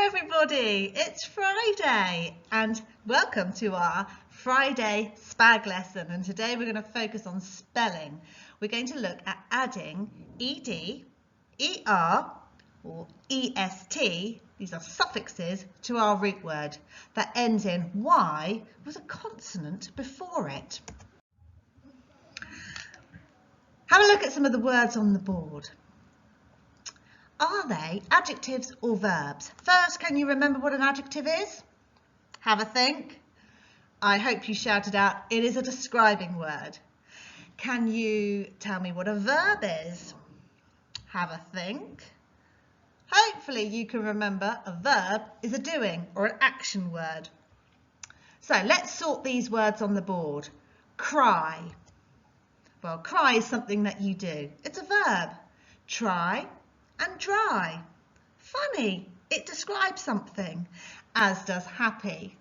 everybody, it's Friday and welcome to our Friday SPaG lesson, and today we're going to focus on spelling. We're going to look at adding ed, er or est, these are suffixes, to our root word that ends in y with a consonant before it. Have a look at some of the words on the board. Are they adjectives or verbs? First, can you remember what an adjective is? Have a think. I hope you shouted out, it is a describing word. Can you tell me what a verb is? Have a think. Hopefully you can remember a verb is a doing or an action word. So let's sort these words on the board. Cry. Well, cry is something that you do. It's a verb. Try and dry. Funny, it describes something, as does happy.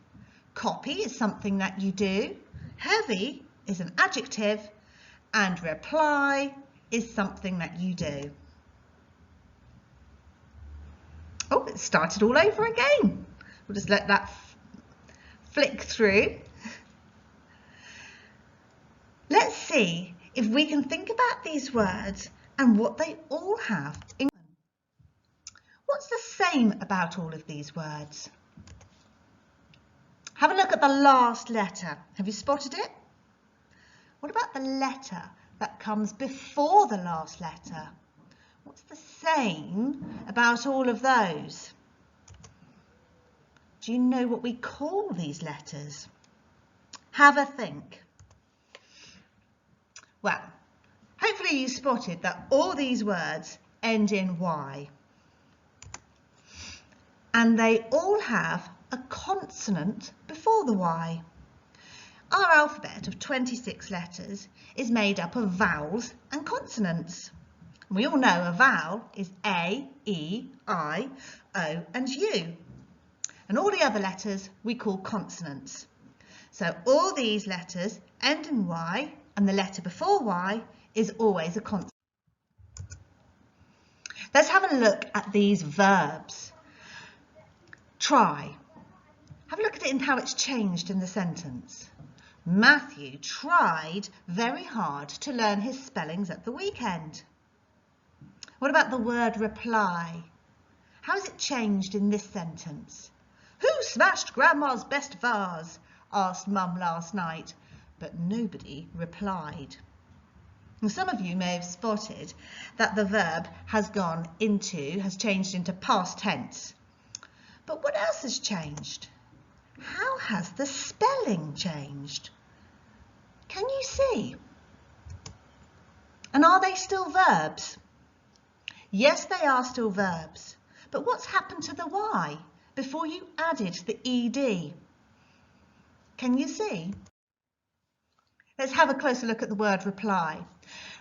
Copy is something that you do. Heavy is an adjective, and reply is something that you do. Oh, it started all over again. We'll just let that flick through. Let's see if we can think about these words and what they all have in common. What's the same about all of these words? Have a look at the last letter. Have you spotted it? What about the letter that comes before the last letter? What's the same about all of those? Do you know what we call these letters? Have a think. Well, hopefully you spotted that all these words end in Y. And they all have a consonant before the Y. Our alphabet of 26 letters is made up of vowels and consonants. We all know a vowel is A, E, I, O and U. And all the other letters we call consonants. So all these letters end in Y, and the letter before Y is always a consonant. Let's have a look at these verbs. Try. Have a look at it and how it's changed in the sentence. Matthew tried very hard to learn his spellings at the weekend. What about the word reply? How has it changed in this sentence? Who smashed Grandma's best vase? Asked Mum last night, but nobody replied. And some of you may have spotted that the verb has changed into past tense. But what else has changed? How has the spelling changed? Can you see? And are they still verbs? Yes, they are still verbs. But what's happened to the Y before you added the ED? Can you see? Let's have a closer look at the word reply.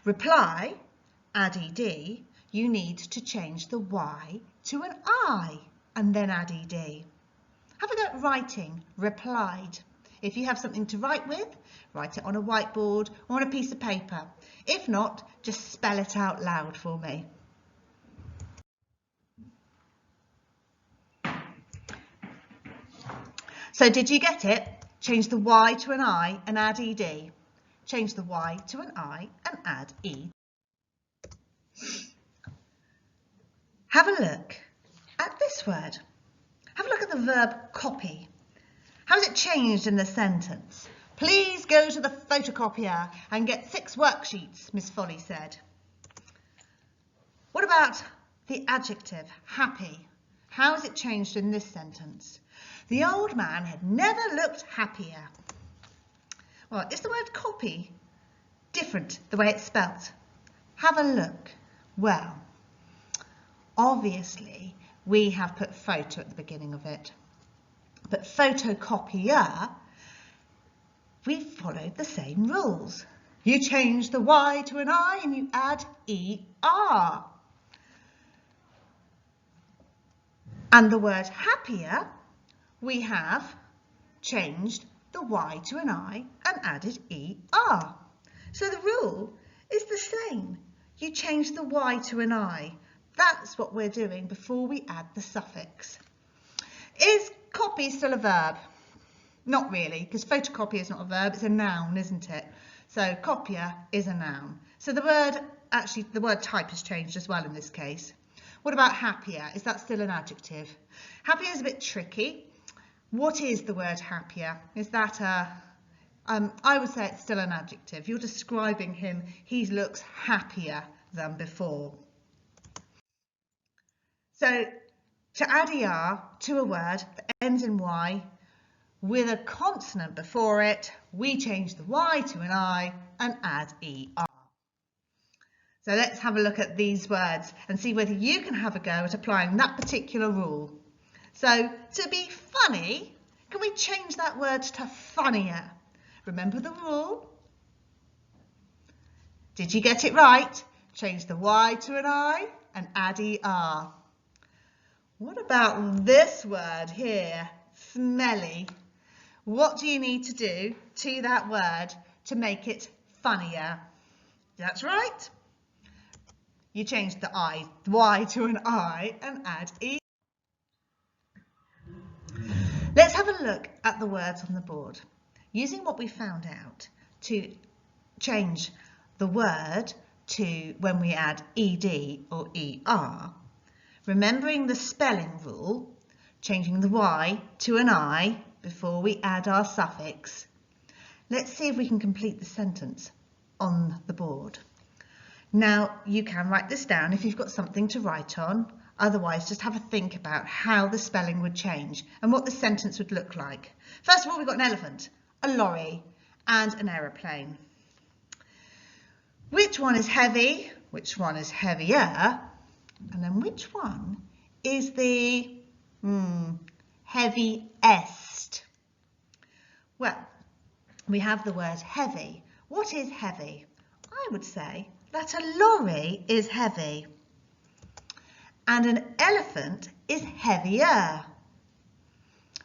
Reply, add ED, you need to change the Y to an I and then add ED. Have a go at writing replied. If you have something to write with, write it on a whiteboard or on a piece of paper. If not, just spell it out loud for me. So did you get it? Change the Y to an I and add ED. Change the Y to an I and add E. Have a look at this word. Have a look at the verb copy. How has it changed in the sentence? Please go to the photocopier and get 6 worksheets, Miss Folly said. What about the adjective happy? How has it changed in this sentence? The old man had never looked happier. Well, is the word copy different the way it's spelt? Have a look. Well, obviously we have put photo at the beginning of it. But photocopier, we've followed the same rules. You change the Y to an I and you add ER. And the word happier, we have changed the Y to an I and added ER. So the rule is the same. You change the Y to an I. That's what we're doing before we add the suffix. Is copy still a verb? Not really, because photocopy is not a verb, it's a noun, isn't it? So copier is a noun. So the word type has changed as well in this case. What about happier? Is that still an adjective? Happier is a bit tricky. What is the word happier? Is that I would say it's still an adjective. You're describing him, he looks happier than before. So to add er to a word that ends in y with a consonant before it, we change the y to an I and add er. So let's have a look at these words and see whether you can have a go at applying that particular rule. So to be funny, can we change that word to funnier? Remember the rule? Did you get it right? Change the y to an I and add er. What about this word here, smelly? What do you need to do to that word to make it funnier? That's right. You change the y to an I and add e. Let's have a look at the words on the board. Using what we found out to change the word to when we add ed or er, remembering the spelling rule, changing the y to an I before we add our suffix. Let's see if we can complete the sentence on the board. Now, you can write this down if you've got something to write on. Otherwise, just have a think about how the spelling would change and what the sentence would look like. First of all, we've got an elephant, a lorry, and an aeroplane. Which one is heavy? Which one is heavier? And then which one is the heaviest? Well, we have the word heavy. What is heavy? I would say that a lorry is heavy and an elephant is heavier.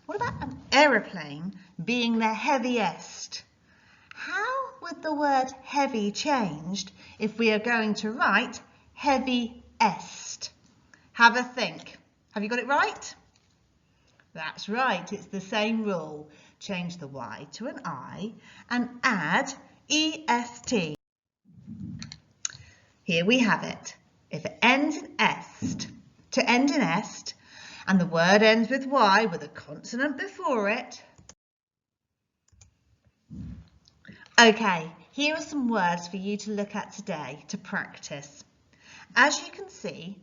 What about an aeroplane being the heaviest? How would the word heavy changed if we are going to write heaviest? Have a think. Have you got it right? That's right, it's the same rule. Change the y to an I and add est. Here we have it. If it ends in est, to end in est, and the word ends with y with a consonant before it. Okay, here are some words for you to look at today to practice. As you can see,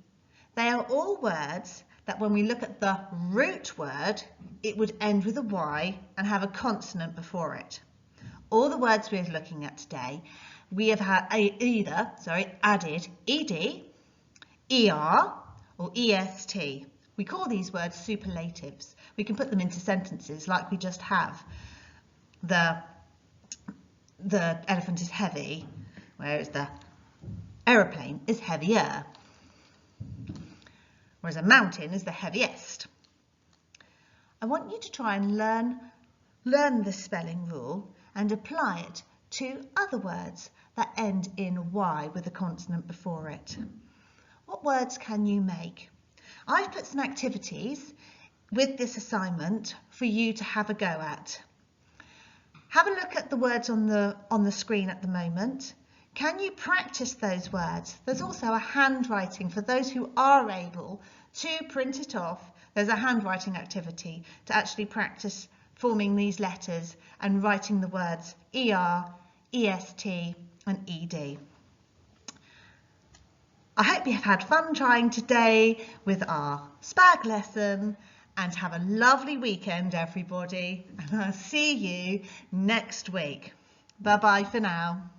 they are all words that when we look at the root word, it would end with a y and have a consonant before it. All the words we're looking at today, we have had added ed, er, or est. We call these words superlatives. We can put them into sentences like we just have. The elephant is heavy, whereas the aeroplane is heavier. Whereas a mountain is the heaviest. I want you to try and learn the spelling rule and apply it to other words that end in y with a consonant before it. What words can you make? I've put some activities with this assignment for you to have a go at. Have a look at the words on the screen at the moment. Can you practice those words? There's also a handwriting for those who are able to print it off. There's a handwriting activity to actually practice forming these letters and writing the words ER, EST and ED. I hope you have had fun trying today with our SPaG lesson and have a lovely weekend, everybody. And I'll see you next week. Bye-bye for now.